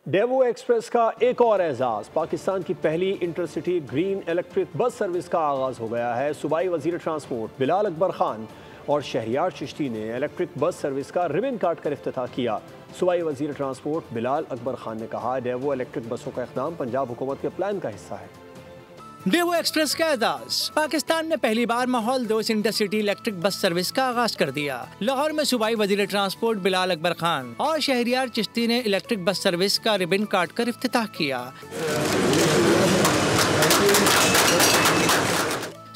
Daewoo express का एक और एजाज, पाकिस्तान की पहली intercity green electric bus service का आगाज हो गया है। सूबाई वजीर ट्रांसपोर्ट बिलाल अकबर खान और शहरियार चिश्ती ने इलेक्ट्रिक बस सर्विस का रिबन काट कर इफ्तिताह किया। सूबाई वजीर ट्रांसपोर्ट बिलाल अकबर खान ने कहा, डेवो इलेक्ट्रिक बसों का इक़दाम पंजाब हुकूमत के प्लान का हिस्सा है। डेवो एक्सप्रेस का एजाज, पाकिस्तान ने पहली बार माहौल दोस्त इंटरसिटी इलेक्ट्रिक बस सर्विस का आगाज कर दिया। लाहौर में सूबाई वजीर ट्रांसपोर्ट बिलाल अकबर खान और शहरियार चिश्ती ने इलेक्ट्रिक बस सर्विस का रिबन काट कर इफ्तिताह किया।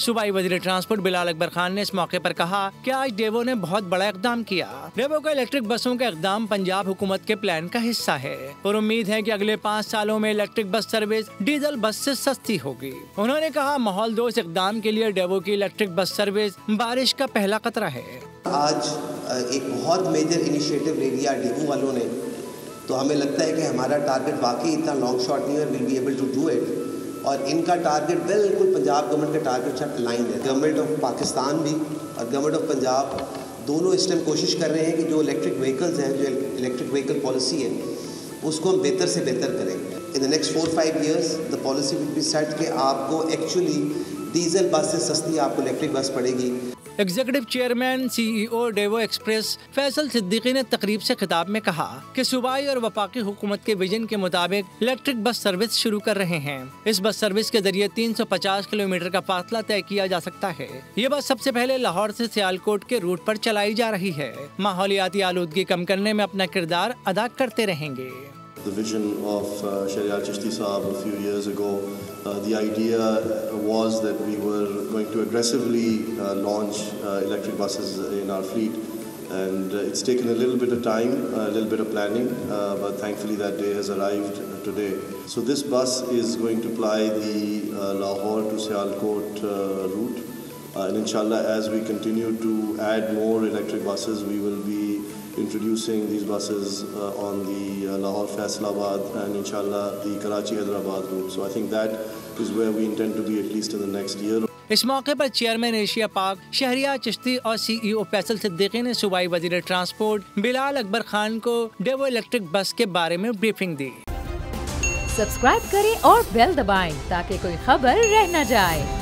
सूबाई वजीर ट्रांसपोर्ट बिलाल अकबर खान ने इस मौके पर कहा कि आज डेवो ने बहुत बड़ा इक़दाम किया। डेवो का इलेक्ट्रिक बसों का इक़दाम पंजाब हुकूमत के प्लान का हिस्सा है और उम्मीद है कि अगले 5 सालों में इलेक्ट्रिक बस सर्विस डीजल बस से सस्ती होगी। उन्होंने कहा, माहौल दोस्त इक़दाम के लिए डेवो की इलेक्ट्रिक बस सर्विस बारिश का पहला खतरा है। आज एक बहुत मेजर इनिशिएटिव ले लिया डेवो वालों ने, तो हमें लगता है कि हमारा टारगेट वाकई इतना लॉन्ग शॉट नहीं है, will be able to do it. और इनका टारगेट बिल्कुल पंजाब गवर्नमेंट का टारगेट से अलाइन है। गवर्नमेंट ऑफ पाकिस्तान भी और गवर्नमेंट ऑफ पंजाब दोनों इस टाइम कोशिश कर रहे हैं कि जो इलेक्ट्रिक व्हीकल्स हैं, जो इलेक्ट्रिक व्हीकल पॉलिसी है, उसको हम बेहतर से बेहतर करें। In the next 4-5 years the policy will be set कि आपको एक्चुअली डीजल बस से सस्ती आपको इलेक्ट्रिक बस पड़ेगी। Executive chairman CEO Daewoo express Faisal Siddiqui ने तकरीब से खिताब में कहा कि सूबाई और वफाकी हुकूमत के विजन के मुताबिक इलेक्ट्रिक बस सर्विस शुरू कर रहे हैं। इस बस सर्विस के जरिए 350 किलोमीटर का फासला तय किया जा सकता है। ये बस सबसे पहले लाहौर से सियालकोट के रूट पर चलाई जा रही है। माहौलियाती आलूदगी कम करने में अपना किरदार अदा करते रहेंगे। The vision of Shahryar Chishti Saab a few years ago, the idea was that we were going to aggressively launch electric buses in our fleet, and it's taken a little bit of time, a little bit of planning, but thankfully that day has arrived today. So this bus is going to ply the Lahore to Sialkot route, and inshallah as we continue to add more electric buses, we will be introducing these buses on the Lahore Faisalabad and inshallah the Karachi Hyderabad route. So I think that is where we intend to be at least in the next year. इस मौके पर chairman Asia पाक शहरियार चिश्ती और CEO Faisal Siddiqui ने सूबाई वजीर transport Bilal Akbar Khan को Daewoo electric bus के बारे में ब्रीफिंग दी। सब्सक्राइब करें और बेल दबाएं ताकि कोई खबर रह न जाए।